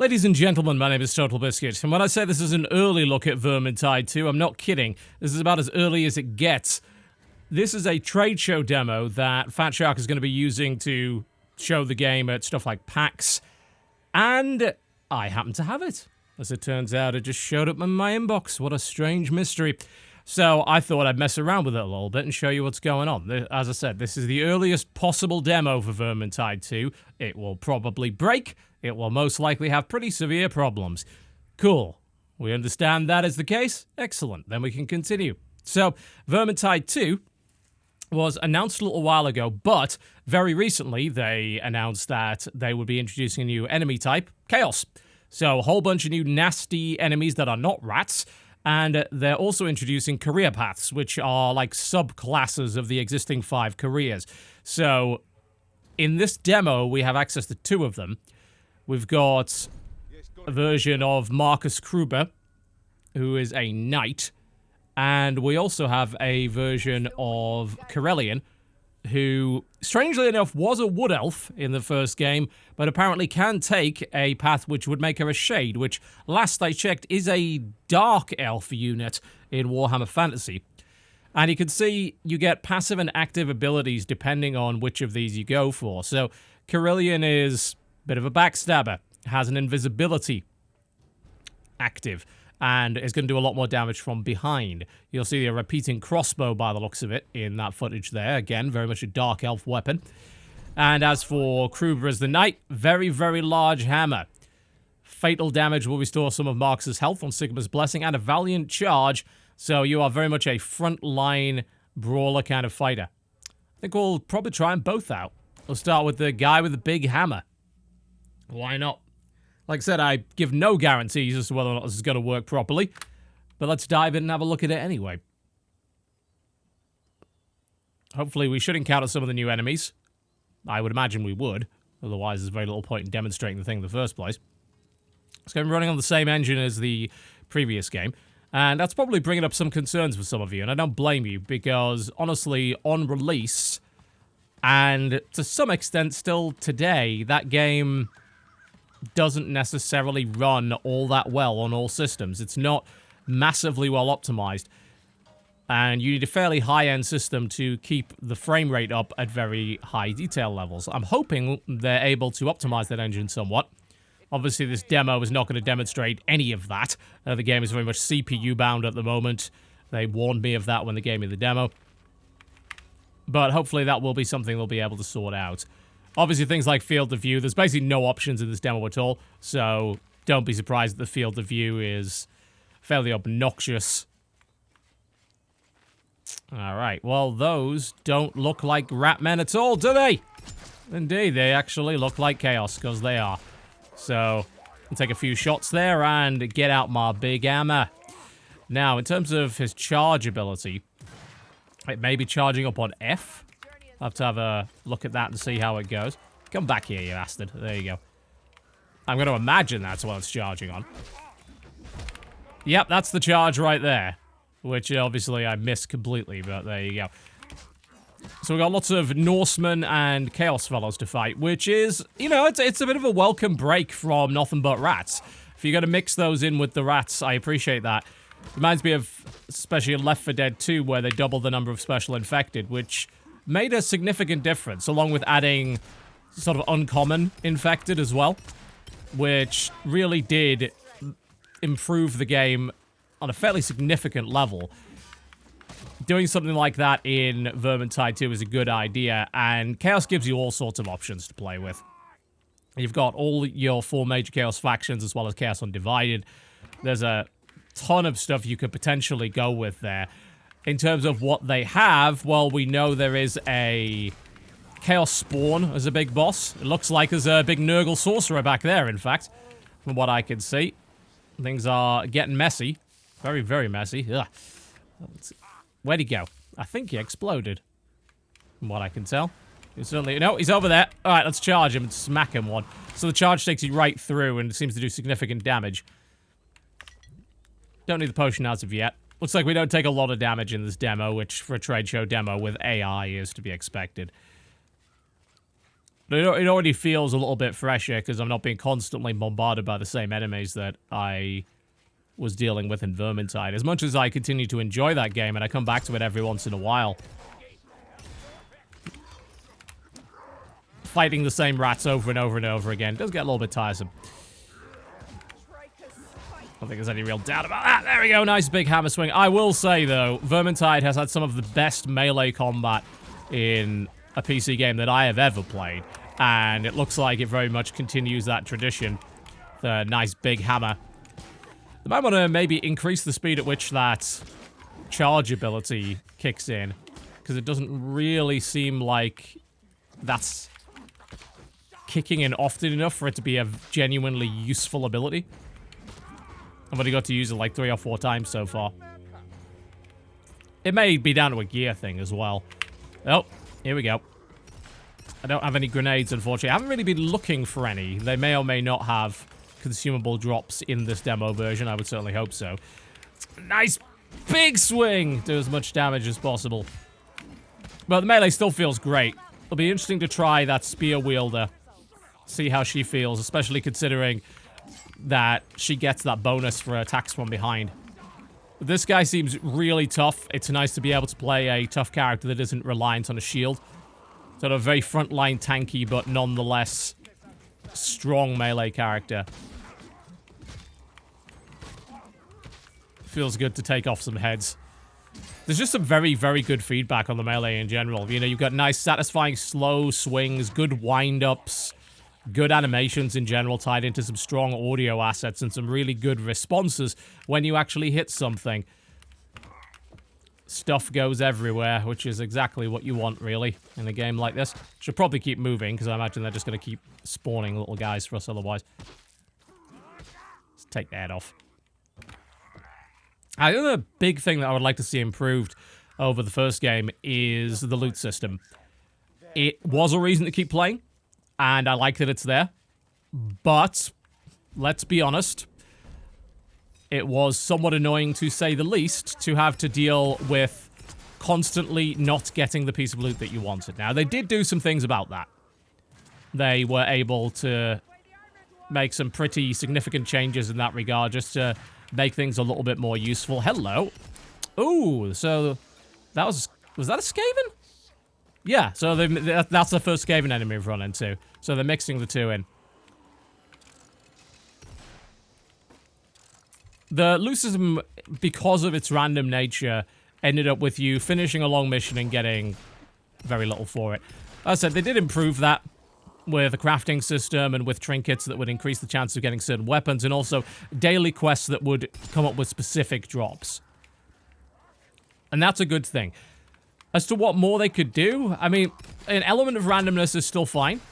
Ladies and gentlemen, my name is TotalBiscuit, and when I say this is an early look at Vermintide 2, I'm not kidding. This is about as early as it gets. This is a trade show demo that Fat Shark is going to be using to show the game at stuff like PAX, and I happen to have it. As it turns out, it just showed up in my inbox. What a strange mystery. So I thought I'd mess around with it a little bit and show you what's going on. As I said, this is the earliest possible demo for Vermintide 2. It will probably break. It will most likely have pretty severe problems. Cool. We understand that is the case? Excellent. Then we can continue. So, Vermintide 2 was announced a little while ago, but very recently they announced that they would be introducing a new enemy type, Chaos. So, a whole bunch of new nasty enemies that are not rats, and they're also introducing career paths, which are like subclasses of the existing 5 careers. So, in this demo, we have access to 2 of them. We've got a version of Marcus Kruber, who is a knight, and we also have a version of Corellian, who, strangely enough, was a wood elf in the first game, but apparently can take a path which would make her a shade, which, last I checked, is a dark elf unit in Warhammer Fantasy. And you can see you get passive and active abilities depending on which of these you go for. So, Corellian is a bit of a backstabber, has an invisibility active, and is going to do a lot more damage from behind. You'll see a repeating crossbow by the looks of it in that footage there. Again, very much a dark elf weapon. And as for Kruber as the knight, very, very large hammer. Fatal damage will restore some of Marcus's health on Sigma's Blessing, and a valiant charge, so you are very much a front-line brawler kind of fighter. I think we'll probably try them both out. We'll start with the guy with the big hammer. Why not? Like I said, I give no guarantees as to whether or not this is going to work properly, but let's dive in and have a look at it anyway. Hopefully we should encounter some of the new enemies. I would imagine we would, otherwise there's very little point in demonstrating the thing in the first place. It's going to be running on the same engine as the previous game, and that's probably bringing up some concerns for some of you, and I don't blame you, because honestly, on release, and to some extent still today, that game doesn't necessarily run all that well on all systems. It's not massively well optimized, and you need a fairly high-end system to keep the frame rate up at very high detail levels. I'm hoping they're able to optimize that engine somewhat. Obviously, this demo is not going to demonstrate any of that. The game is very much CPU-bound at the moment. They warned me of that when they gave me the demo. But hopefully that will be something they'll be able to sort out. Obviously, things like field of view, there's basically no options in this demo at all, so don't be surprised that the field of view is fairly obnoxious. Alright, well, those don't look like rat men at all, do they? Indeed, they actually look like Chaos, because they are. So, I'll take a few shots there and get out my big hammer. Now, in terms of his charge ability, it may be charging up on F. I'll have to have a look at that and see how it goes. Come back here, you bastard. There you go. I'm going to imagine that's what it's charging on. Yep, that's the charge right there. Which, obviously, I missed completely, but there you go. So we've got lots of Norsemen and Chaos fellows to fight, which is, you know, it's a bit of a welcome break from nothing but rats. If you're going to mix those in with the rats, I appreciate that. Reminds me of, especially in Left 4 Dead 2, where they doubled the number of special infected, which made a significant difference, along with adding sort of uncommon infected as well, which really did improve the game on a fairly significant level. Doing something like that in Vermintide 2 is a good idea, and Chaos gives you all sorts of options to play with. You've got all your 4 major Chaos factions, as well as Chaos Undivided. There's a ton of stuff you could potentially go with there. In terms of what they have, well, we know there is a Chaos Spawn as a big boss. It looks like there's a big Nurgle Sorcerer back there, in fact, from what I can see. Things are getting messy. Very, very messy. Ugh. Where'd he go? I think he exploded, from what I can tell. He's certainly... No, he's over there. Alright, let's charge him and smack him one. So the charge takes you right through and seems to do significant damage. Don't need the potion as of yet. Looks like we don't take a lot of damage in this demo, which for a trade show demo with AI is to be expected. But it already feels a little bit fresher because I'm not being constantly bombarded by the same enemies that I was dealing with in Vermintide. As much as I continue to enjoy that game and I come back to it every once in a while, fighting the same rats over and over and over again does get a little bit tiresome. I don't think there's any real doubt about that. There we go, nice big hammer swing. I will say, though, Vermintide has had some of the best melee combat in a PC game that I have ever played. And it looks like it very much continues that tradition. The nice big hammer. They might want to maybe increase the speed at which that charge ability kicks in. Because it doesn't really seem like that's kicking in often enough for it to be a genuinely useful ability. I've only got to use it like 3 or 4 times so far. It may be down to a gear thing as well. Oh, here we go. I don't have any grenades, unfortunately. I haven't really been looking for any. They may or may not have consumable drops in this demo version. I would certainly hope so. Nice big swing! Do as much damage as possible. But the melee still feels great. It'll be interesting to try that spear wielder. See how she feels, especially considering that she gets that bonus for attacks from behind. This guy seems really tough. It's nice to be able to play a tough character that isn't reliant on a shield. Sort of very frontline tanky, but nonetheless strong melee character. Feels good to take off some heads. There's just some very, very good feedback on the melee in general. You know, you've got nice, satisfying, slow swings, good wind-ups, good animations in general tied into some strong audio assets and some really good responses when you actually hit something. Stuff goes everywhere, which is exactly what you want, really, in a game like this. Should probably keep moving, because I imagine they're just going to keep spawning little guys for us otherwise. Let's take that off. I think the big thing that I would like to see improved over the first game is the loot system. It was a reason to keep playing, and I like that it's there. But, let's be honest, it was somewhat annoying, to say the least, to have to deal with constantly not getting the piece of loot that you wanted. Now, they did do some things about that. They were able to make some pretty significant changes in that regard, just to make things a little bit more useful. Hello. Ooh, so that was that a Skaven? Yeah, so that's the first Skaven enemy we've run into. So they're mixing the two in. The loot system, because of its random nature, ended up with you finishing a long mission and getting very little for it. As I said, they did improve that with a crafting system and with trinkets that would increase the chance of getting certain weapons, and also daily quests that would come up with specific drops. And that's a good thing. As to what more they could do, I mean, an element of randomness is still fine.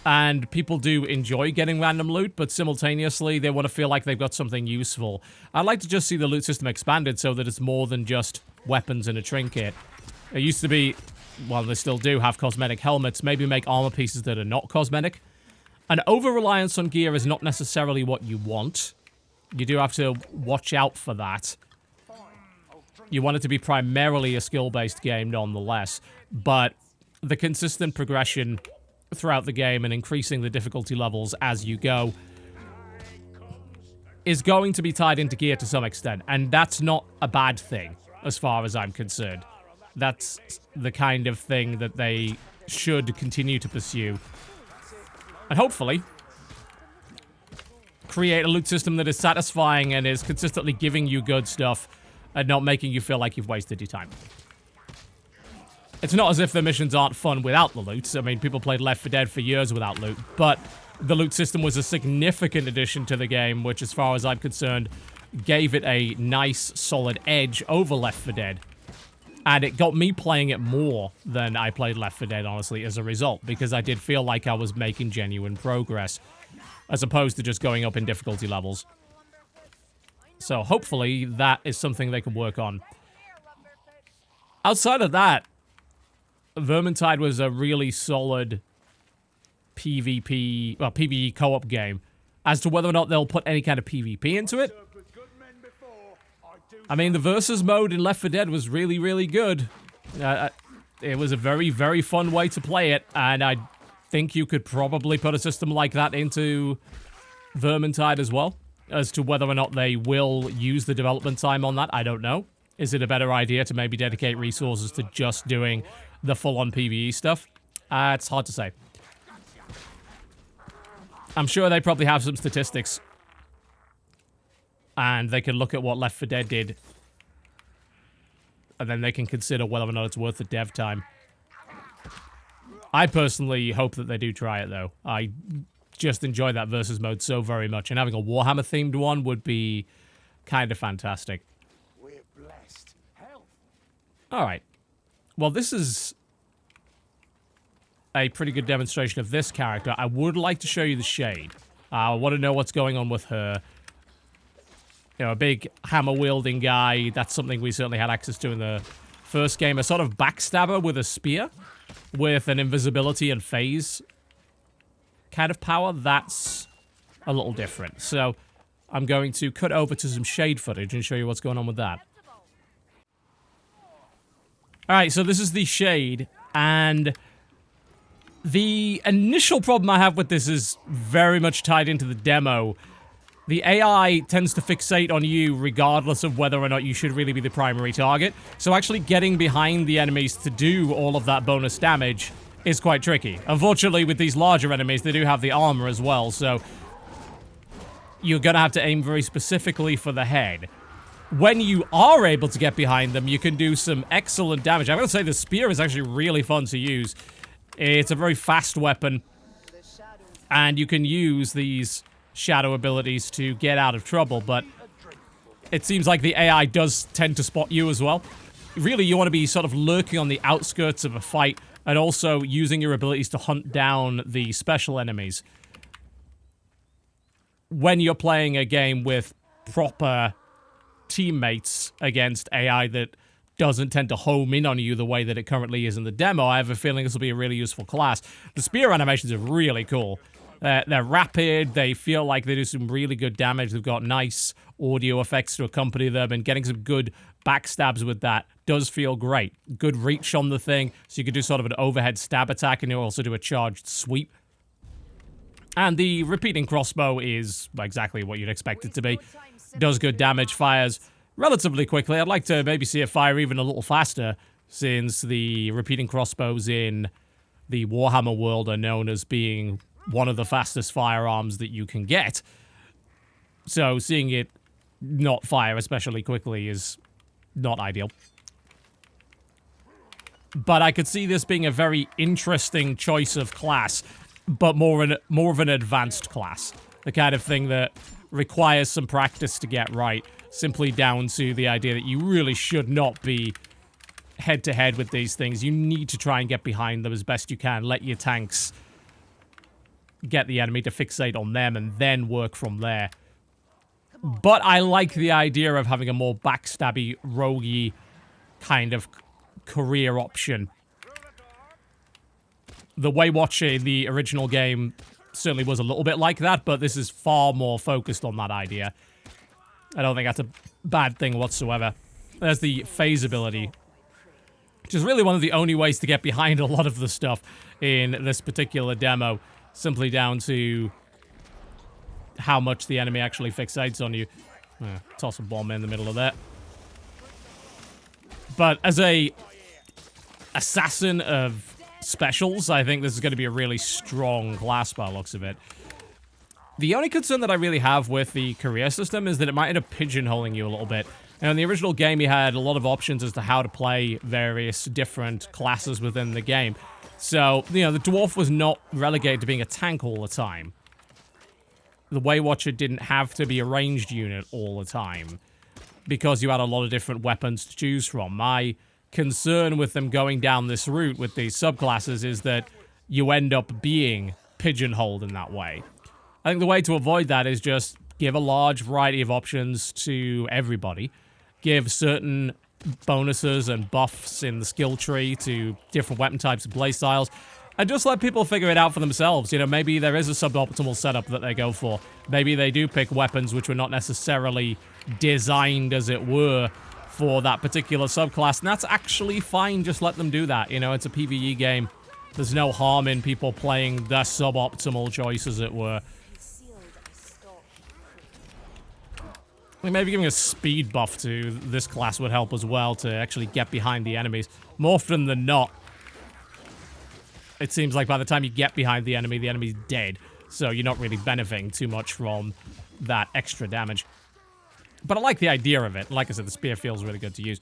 And people do enjoy getting random loot, but simultaneously, they want to feel like they've got something useful. I'd like to just see the loot system expanded so that it's more than just weapons and a trinket. It used to be, well, they still do have cosmetic helmets, maybe make armor pieces that are not cosmetic. An over-reliance on gear is not necessarily what you want. You do have to watch out for that. You want it to be primarily a skill-based game nonetheless, but the consistent progression throughout the game and increasing the difficulty levels as you go is going to be tied into gear to some extent, and that's not a bad thing as far as I'm concerned. That's the kind of thing that they should continue to pursue, and hopefully create a loot system that is satisfying and is consistently giving you good stuff and not making you feel like you've wasted your time. It's not as if the missions aren't fun without the loot. I mean, people played Left 4 Dead for years without loot, but the loot system was a significant addition to the game, which, as far as I'm concerned, gave it a nice, solid edge over Left 4 Dead. And it got me playing it more than I played Left 4 Dead, honestly, as a result, because I did feel like I was making genuine progress, as opposed to just going up in difficulty levels. So hopefully that is something they can work on. Outside of that, Vermintide was a really solid PvP, well, PvE co-op game. As to whether or not they'll put any kind of PvP into it, I mean, the versus mode in Left 4 Dead was really, really good. It was a very, very fun way to play it, and I think you could probably put a system like that into Vermintide as well. As to whether or not they will use the development time on that, I don't know. Is it a better idea to maybe dedicate resources to just doing the full-on PvE stuff? It's hard to say. I'm sure they probably have some statistics. And they can look at what Left 4 Dead did. And then they can consider whether or not it's worth the dev time. I personally hope that they do try it, though. I just enjoy that versus mode so very much. And having a Warhammer-themed one would be kind of fantastic. Alright. Well, this is a pretty good demonstration of this character. I would like to show you the Shade. I want to know what's going on with her. You know, a big hammer-wielding guy. That's something we certainly had access to in the first game. A sort of backstabber with a spear. With an invisibility and phase kind of power. That's a little different. So, I'm going to cut over to some Shade footage and show you what's going on with that. Alright, so this is the Shade, and the initial problem I have with this is very much tied into the demo. The AI tends to fixate on you regardless of whether or not you should really be the primary target, so actually getting behind the enemies to do all of that bonus damage is quite tricky. Unfortunately, with these larger enemies, they do have the armor as well, so you're gonna have to aim very specifically for the head. When you are able to get behind them, you can do some excellent damage. I'm going to say the spear is actually really fun to use. It's a very fast weapon, and you can use these shadow abilities to get out of trouble, but it seems like the AI does tend to spot you as well. Really, you want to be sort of lurking on the outskirts of a fight, and also using your abilities to hunt down the special enemies. When you're playing a game with proper teammates against AI that doesn't tend to home in on you the way that it currently is in the demo, I have a feeling this will be a really useful class. The spear animations are really cool. They're rapid, they feel like they do some really good damage, they've got nice audio effects to accompany them, and getting some good backstabs with that does feel great. Good reach on the thing, so you can do sort of an overhead stab attack, and you also do a charged sweep. And the repeating crossbow is exactly what you'd expect it to be. Does good damage, fires relatively quickly. I'd like to maybe see it fire even a little faster, since the repeating crossbows in the Warhammer world are known as being one of the fastest firearms that you can get. So seeing it not fire especially quickly is not ideal. But I could see this being a very interesting choice of class, but more of an advanced class. The kind of thing that requires some practice to get right, simply down to the idea that you really should not be head-to-head with these things. You need to try and get behind them as best you can. Let your tanks get the enemy to fixate on them and then work from there. But I like the idea of having a more backstabby, roguey kind of career option. The Waywatcher in the original game certainly was a little bit like that, but this is far more focused on that idea. I don't think that's a bad thing whatsoever. There's the phase ability, which is really one of the only ways to get behind a lot of the stuff in this particular demo, simply down to how much the enemy actually fixates on you. Toss a bomb in the middle of that. But as a assassin of specials, I think this is going to be a really strong class by the looks of it. The only concern that I really have with the career system is that it might end up pigeonholing you a little bit. Now, in the original game, you had a lot of options as to how to play various different classes within the game. So, you know, the dwarf was not relegated to being a tank all the time. The Waywatcher didn't have to be a ranged unit all the time, because you had a lot of different weapons to choose from. My concern with them going down this route with these subclasses is that you end up being pigeonholed in that way. I think the way to avoid that is just give a large variety of options to everybody. Give certain bonuses and buffs in the skill tree to different weapon types and playstyles, and just let people figure it out for themselves. You know, maybe there is a suboptimal setup that they go for. Maybe they do pick weapons which were not necessarily designed, as it were, for that particular subclass, and that's actually fine. Just let them do that. You know, it's a PvE game. There's no harm in people playing their suboptimal choice, as it were. I mean, maybe giving a speed buff to this class would help as well to actually get behind the enemies. More often than not, it seems like by the time you get behind the enemy's dead. So you're not really benefiting too much from that extra damage. But I like the idea of it. Like I said, the spear feels really good to use.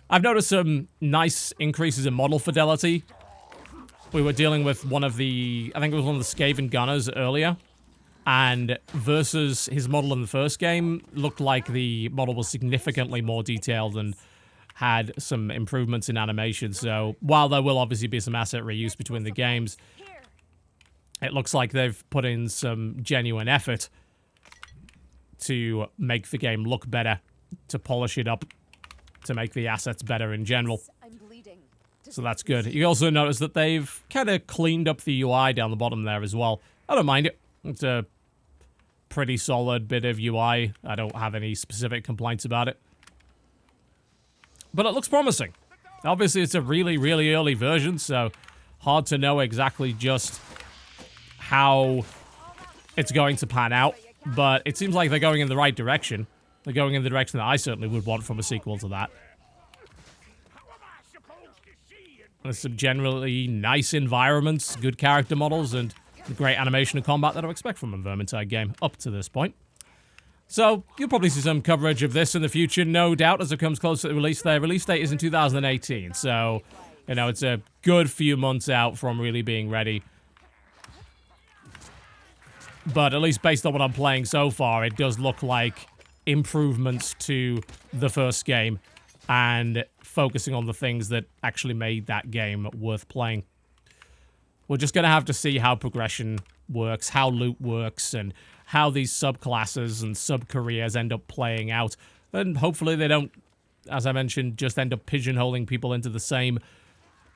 I've noticed some nice increases in model fidelity. We were dealing with one of the, I think it was one of the Skaven Gunners earlier. And versus his model in the first game, looked like the model was significantly more detailed and had some improvements in animation. So while there will obviously be some asset reuse between the games, it looks like they've put in some genuine effort to make the game look better, to polish it up, to make the assets better in general. So that's good. You also notice that they've kind of cleaned up the UI down the bottom there as well. I don't mind it. It's a pretty solid bit of UI. I don't have any specific complaints about it. But it looks promising. Obviously, it's a really, really early version, so hard to know exactly just how it's going to pan out. But it seems like they're going in the right direction. They're going in the direction that I certainly would want from a sequel to that. There's some generally nice environments, good character models, and great animation and combat that I expect from a Vermintide game up to this point. So, you'll probably see some coverage of this in the future, no doubt, as it comes closer to the release. Their release date is in 2018, so, you know, it's a good few months out from really being ready. But at least based on what I'm playing so far, it does look like improvements to the first game and focusing on the things that actually made that game worth playing. We're just going to have to see how progression works, how loot works, and how these subclasses and sub-careers end up playing out. And hopefully they don't, as I mentioned, just end up pigeonholing people into the same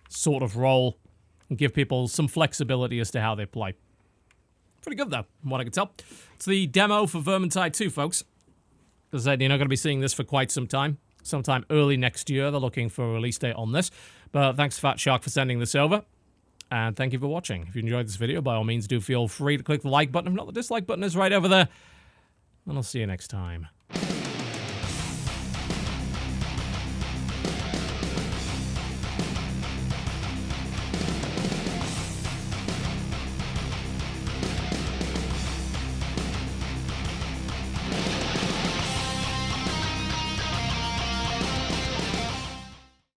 sort of role and give people some flexibility as to how they play. Pretty good, though, from what I can tell. It's the demo for Vermintide 2, folks. As I said, you're not going to be seeing this for quite some time. Sometime early next year, they're looking for a release date on this. But thanks, Fat Shark, for sending this over. And thank you for watching. If you enjoyed this video, by all means, do feel free to click the like button. If not, the dislike button is right over there. And I'll see you next time.